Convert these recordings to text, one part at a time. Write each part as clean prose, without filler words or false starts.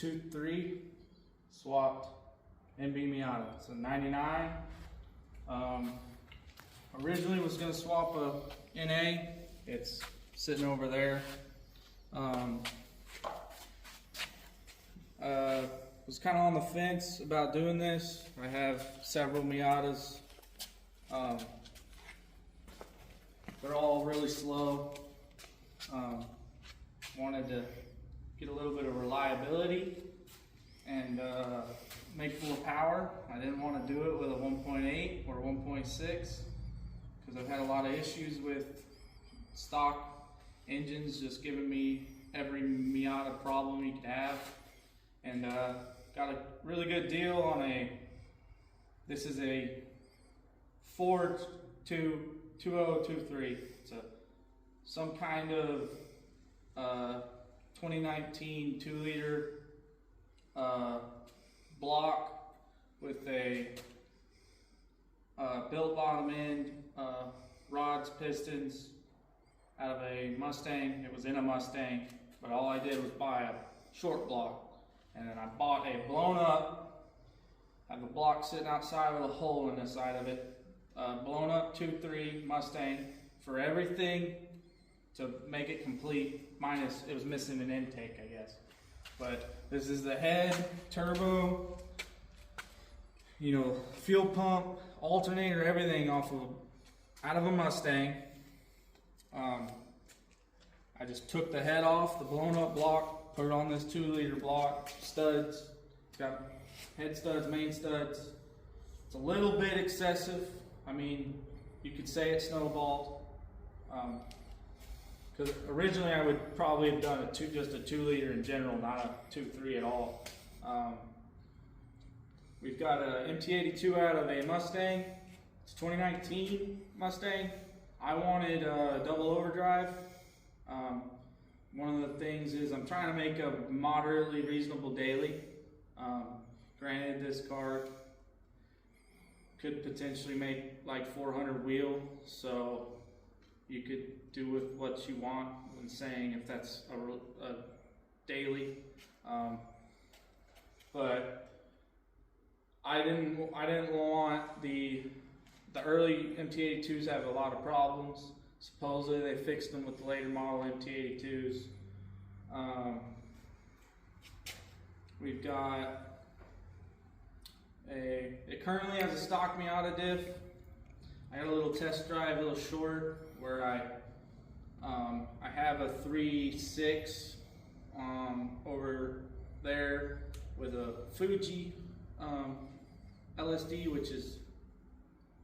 2.3 swapped MB Miata. It's a 99. Originally was going to swap a NA. It's sitting over there. Was kind of on the fence about doing this. I have several Miatas. They're all really slow. Wanted to get a little bit of reliability and make more power. I didn't want to do it with a 1.8 or 1.6 because I've had a lot of issues with stock engines just giving me every Miata problem you could have. And got a really good deal on this is a Ford 2023. It's some kind of 2019 2-liter block with a built bottom end, rods, pistons out of a Mustang. It was in a Mustang, but all I did was buy a short block. And then I bought a blown up, I have a block sitting outside with a hole in the side of it, blown up 2.3 Mustang for everything to make it complete, minus it was missing an intake, I guess. But this is the head, turbo, you know, fuel pump, alternator, everything out of a Mustang. I just took the head off the blown up block, put it on this 2-liter block, studs, it's got head studs, main studs. It's a little bit excessive. I mean, you could say it snowballed. Because originally I would probably have done just a 2-liter in general, not a 2.3 at all. We've got an MT82 out of a Mustang. It's a 2019 Mustang. I wanted a double overdrive. One of the things is I'm trying to make a moderately reasonable daily. Granted, this car could potentially make like 400 wheel, so you could do with what you want when saying if that's a daily. But I didn't want the early MT82s have a lot of problems. Supposedly they fixed them with the later model MT82s. We've got it currently has a stock Miata diff. I got a little test drive, a little short, where I have a 3.6 over there with a Fuji LSD, which is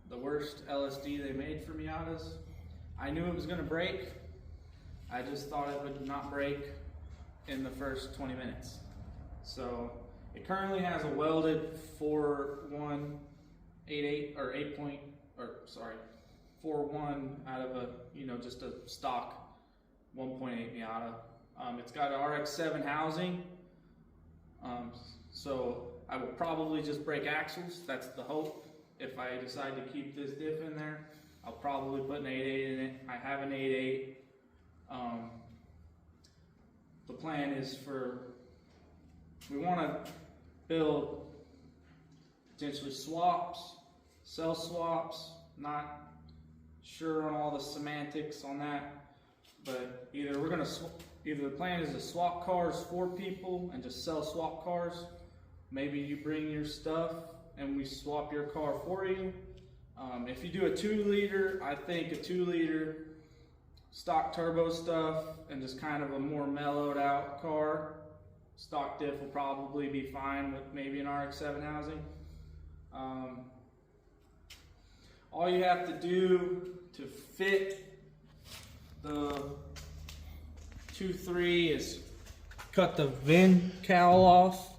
the worst LSD they made for Miatas. I knew it was going to break. I just thought it would not break in the first 20 minutes. So it currently has a welded 4.188 or 4.1 out of a, you know, just a stock 1.8 Miata. It's got an RX-7 housing. So I will probably just break axles. That's the hope. If I decide to keep this diff in there, I'll probably put an 8.8 in it. I have an 8.8. The plan is we want to build potentially swaps, cell swaps. Not sure on all the semantics on that, but either the plan is to swap cars for people and just sell swap cars. Maybe you bring your stuff and we swap your car for you. If you do a 2-liter, I think a 2-liter stock turbo stuff and just kind of a more mellowed out car, stock diff will probably be fine with maybe an RX-7 housing. All you have to do to fit the 2.3 is cut the VIN cowl off.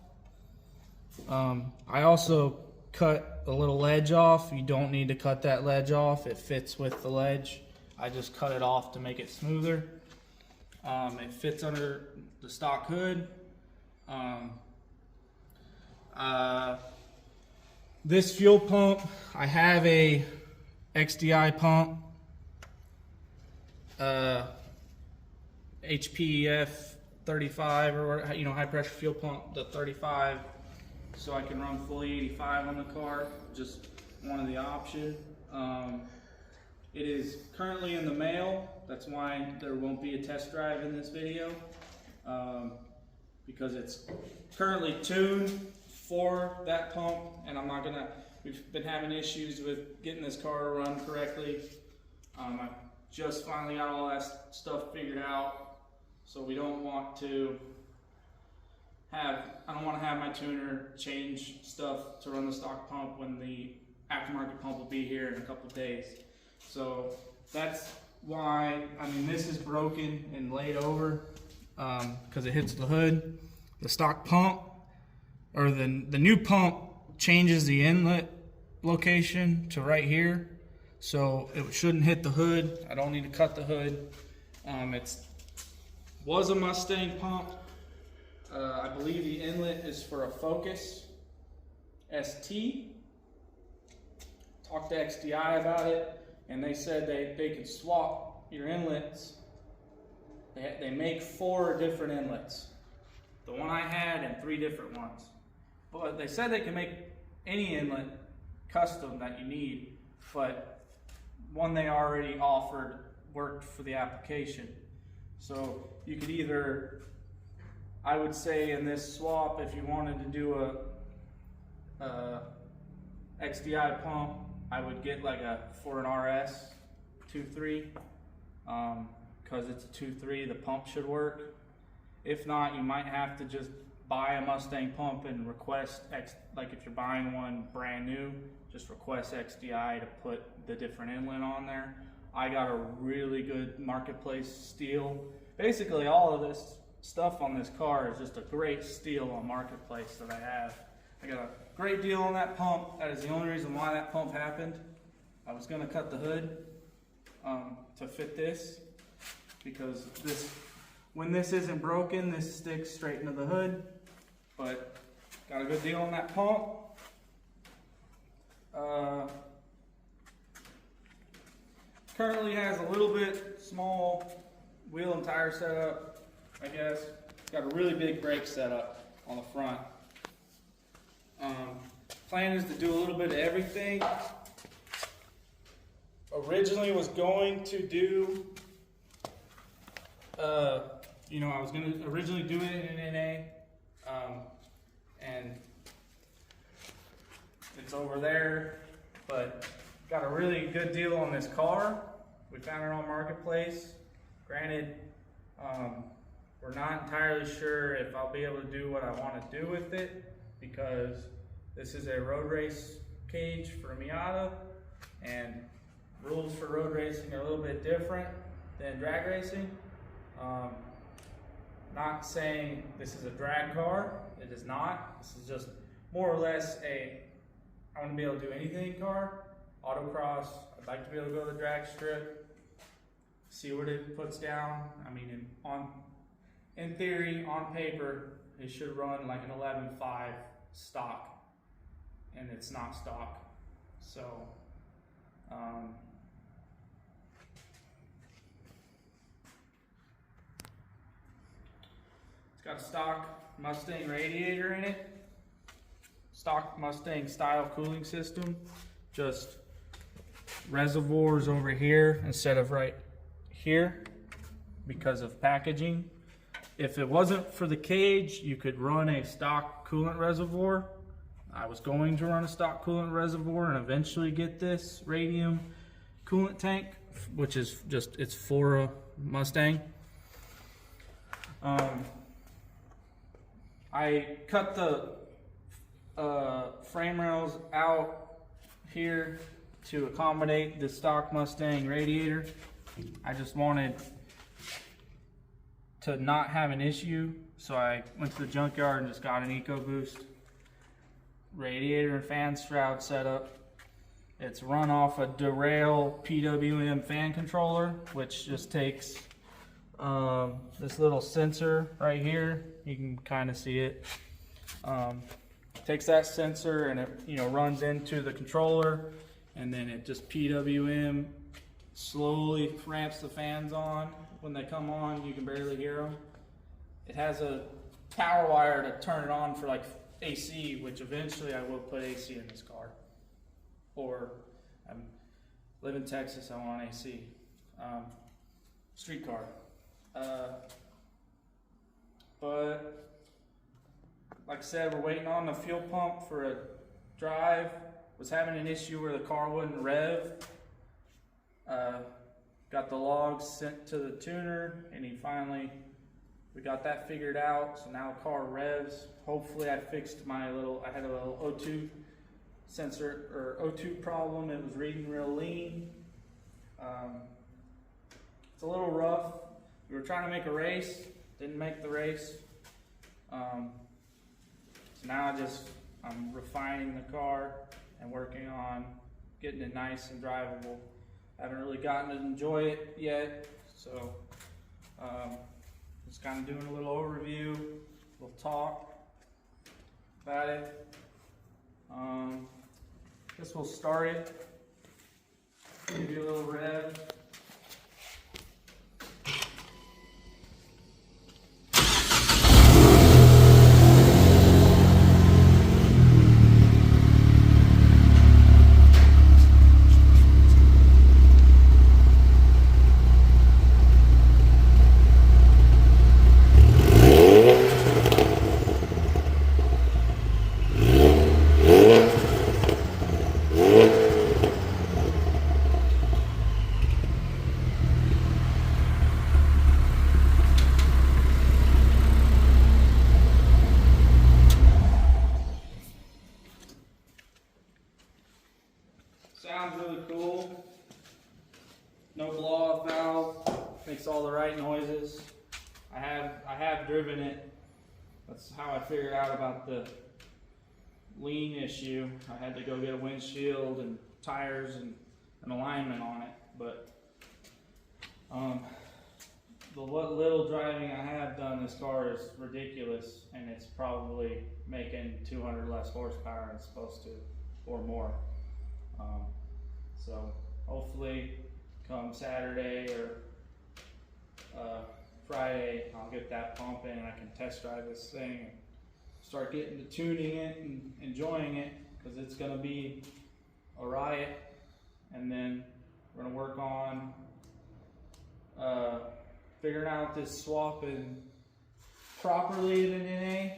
I also cut a little ledge off. You don't need to cut that ledge off. It fits with the ledge. I just cut it off to make it smoother. It fits under the stock hood. This fuel pump, I have a XDI pump, HPF 35 or high pressure fuel pump to 35, so I can run fully 85 on the car. Just one of the options. It is currently in the mail. That's why there won't be a test drive in this video, because it's currently tuned for that pump, and we've been having issues with getting this car to run correctly. I just finally got all that stuff figured out, so we don't want to I don't want to have my tuner change stuff to run the stock pump when the aftermarket pump will be here in a couple of days. So that's why, this is broken and laid over because it hits the hood. The stock pump, or the new pump, changes the inlet location to right here, so it shouldn't hit the hood. I don't need to cut the hood. It was a Mustang pump. I believe the inlet is for a Focus ST. Talked to XDI about it, and they said they could swap your inlets. They make 4 different inlets. The one I had and 3 different ones. But they said they can make any inlet custom that you need, but one they already offered worked for the application. So you could either, I would say in this swap, if you wanted to do a XDI pump, I would get like for an RS 2.3, because it's a 2.3, the pump should work. If not, you might have to just buy a Mustang pump and request like if you're buying one brand new, just request XDI to put the different inlet on there. I got a really good marketplace steal. Basically, all of this stuff on this car is just a great steal on marketplace that I have. I got a great deal on that pump. That is the only reason why that pump happened. I was going to cut the hood to fit this, because when this isn't broken, this sticks straight into the hood. But got a good deal on that pump. Currently has a little bit small wheel and tire setup, I guess. Got a really big brake setup on the front. Plan is to do a little bit of everything. Originally was going to do, I was going to originally do it in an NA, and it's over there, but got a really good deal on this car. We found it on Marketplace. Granted, we're not entirely sure if I'll be able to do what I want to do with it, because this is a road race cage for a Miata, and rules for road racing are a little bit different than drag racing. Not saying this is a drag car, it is not. This is just more or less I want to be able to do anything car. Autocross, I'd like to be able to go to the drag strip, see what it puts down. In theory, on paper, it should run like an 11.5 stock, and it's not stock. So, it's got a stock Mustang radiator in it, stock Mustang style cooling system, just reservoirs over here instead of right here because of packaging. If it wasn't for the cage, you could run a stock coolant reservoir. I was going to run a stock coolant reservoir and eventually get this radium coolant tank, which is it's for a Mustang. I cut the frame rails out here to accommodate the stock Mustang radiator. I just wanted to not have an issue, so I went to the junkyard and just got an Ecoboost radiator and fan shroud setup. It's run off a Derail PWM fan controller, which just takes this little sensor right here. You can kind of see it. Takes that sensor and it runs into the controller, and then it just PWM slowly ramps the fans on. When they come on, you can barely hear them. it has a power wire to turn it on for like AC, which eventually I will put AC in this car. Or I live in Texas, I want AC. Street car. But like I said, we're waiting on the fuel pump for a drive. Was having an issue where the car wouldn't rev. Got the logs sent to the tuner, and we got that figured out. So now the car revs. Hopefully I fixed I had a little O2 sensor or O2 problem. It was reading real lean. It's a little rough. We were trying to make a race, didn't make the race. So now I'm refining the car and working on getting it nice and drivable. Haven't really gotten to enjoy it yet, so just kind of doing a little overview, a little talk about it. Guess we'll start it. Give you a little rev. Sounds really cool. No blow-off valve. Makes all the right noises. I have driven it. That's how I figured out about the lean issue. I had to go get a windshield and tires and an alignment on it. But what little driving I have done, this car is ridiculous, and it's probably making 200 less horsepower than it's supposed to, or more. So hopefully come Saturday or Friday, I'll get that pump in and I can test drive this thing and start getting to tuning it and enjoying it, because it's going to be a riot. And then we're going to work on figuring out this swapping properly in an NA.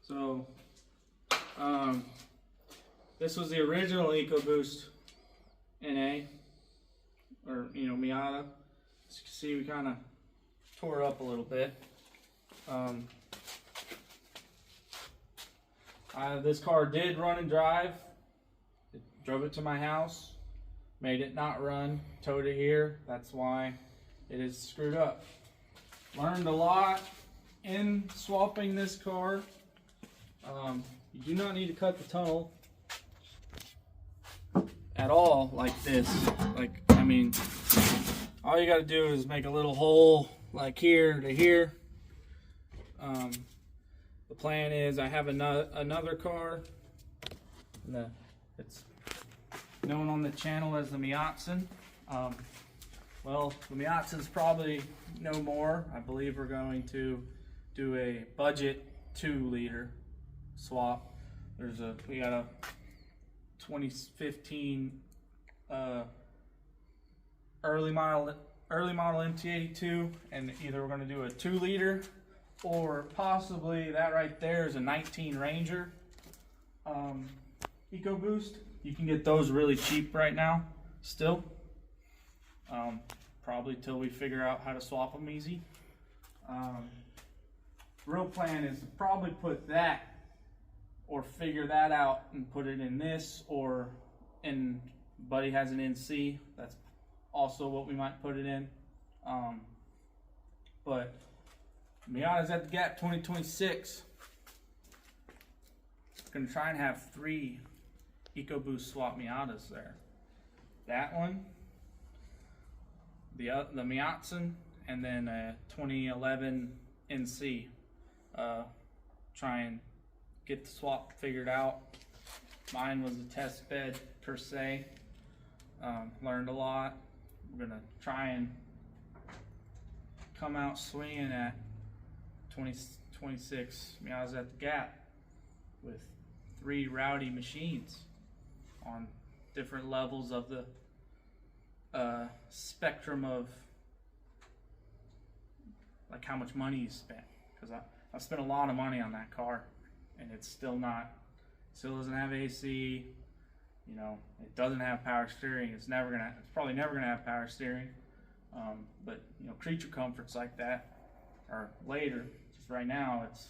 So, this was the original Ecoboost NA, or Miata. As you can see, we kind of tore it up a little bit. This car did run and drive. Drove it to my house, made it not run, towed it here. That's why it is screwed up. Learned a lot in swapping this car. You do not need to cut the tunnel at all like this. All you got to do is make a little hole like here to here. The plan is I have another car. It's known on the channel as the Miata. Well, the Miata's probably no more. I believe we're going to do a budget 2-liter swap. We got a 2015 early model MT82, and either we're going to do a 2-liter or possibly that right there is a 19 Ranger Ecoboost. You can get those really cheap right now still. Probably till we figure out how to swap them easy. Real plan is to probably put that, or figure that out and put it in this, or in Buddy has an NC. That's also what we might put it in. But Miata's at the Gap 2026. We're gonna try and have 3 Ecoboost swap Miatas there. That one, the Miata, and then a 2011 NC. Try and get the swap figured out. Mine was a test bed per se. Learned a lot. We're gonna try and come out swinging at 26 Miatas at the gap with 3 rowdy machines on different levels of the spectrum of like how much money you spent, because I've spent a lot of money on that car and it's still doesn't have AC, you know, it doesn't have power steering. It's probably never gonna have power steering, but you know, creature comforts like that are later. Just right now it's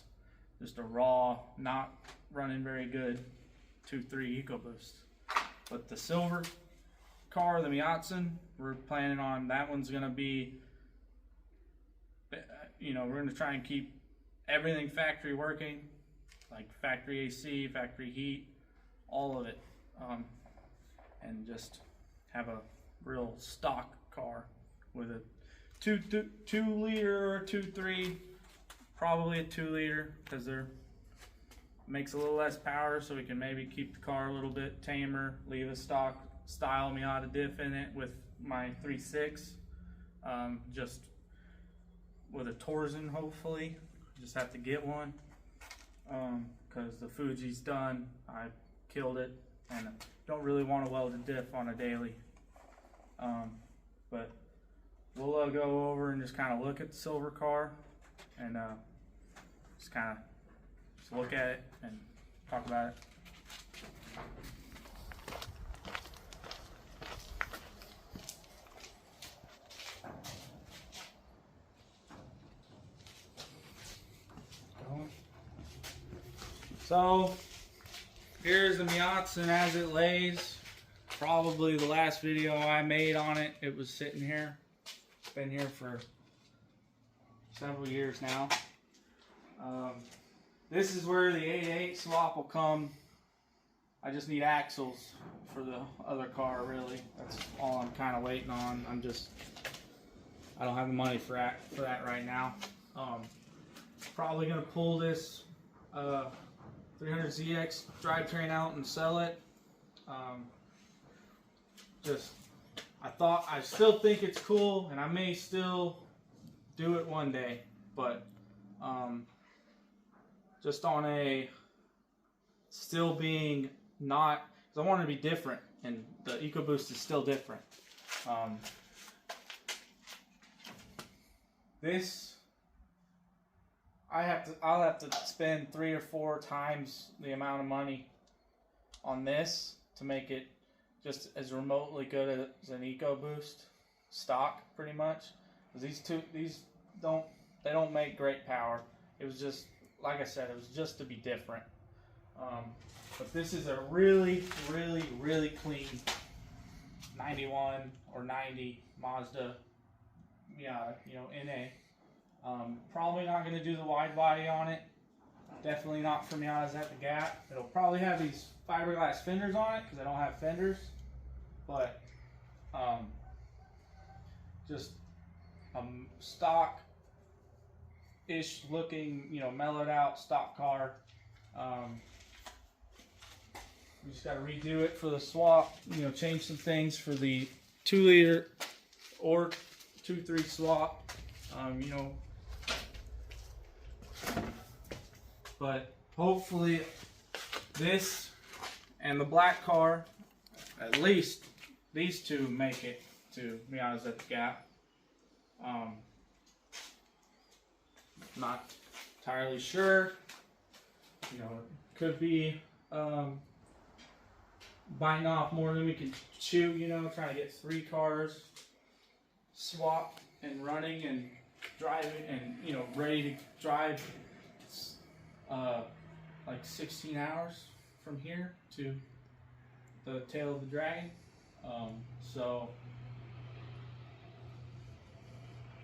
just a raw, not running very good 2.3 Ecoboost. But the silver car, the Miata, we're planning on, that one's gonna be, you know, we're gonna try and keep everything factory working, like factory AC, factory heat, all of it, and just have a real stock car with a 2 liter or 2.3, probably a 2 liter, because they're makes a little less power, so we can maybe keep the car a little bit tamer, leave a stock style Miata diff in it with my 3.6, just with a Torsen hopefully. Just have to get one, because the Fuji's done. I killed it and don't really want to weld a diff on a daily, but we'll go over and just kind of look at the silver car and just kind of look at it and talk about it. So here's the Miata as it lays. Probably the last video I made on it. It was sitting here. It's been here for several years now. This is where the 8.8 swap will come. I just need axles for the other car, really. That's all I'm kind of waiting on. I don't have the money for that right now. Probably gonna pull this 300ZX drivetrain out and sell it. I still think it's cool, and I may still do it one day, but just on a still being not, because I want to be different, and the Ecoboost is still different. This I'll have to spend 3 or 4 times the amount of money on this to make it just as remotely good as an Ecoboost stock, pretty much. Because these don't make great power. It was just, like I said, it was just to be different. But this is a really, really, really clean 91 or 90 Mazda Miata, you know, NA. Probably not going to do the wide body on it. Definitely not for Miatas at the gap. It'll probably have these fiberglass fenders on it because I don't have fenders. But just a stock-ish looking, you know, mellowed out stock car. We just got to redo it for the swap. You know, change some things for the 2 liter or 2.3 swap. You know. But hopefully this and the black car, at least these two, make it to Miatas at the gap. Not entirely sure. You know, it could be biting off more than we can chew, you know, trying to get 3 cars swapped and running and driving and, you know, ready to drive like 16 hours from here to the tail of the dragon. So,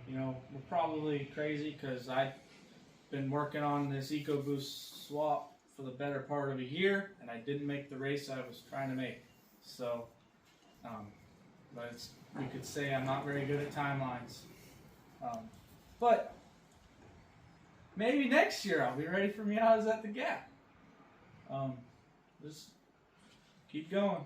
you know, we're probably crazy because I've been working on this Ecoboost swap for the better part of a year, and I didn't make the race I was trying to make. So, but you could say I'm not very good at timelines. But maybe next year I'll be ready for Miatas at the Gap. Just keep going.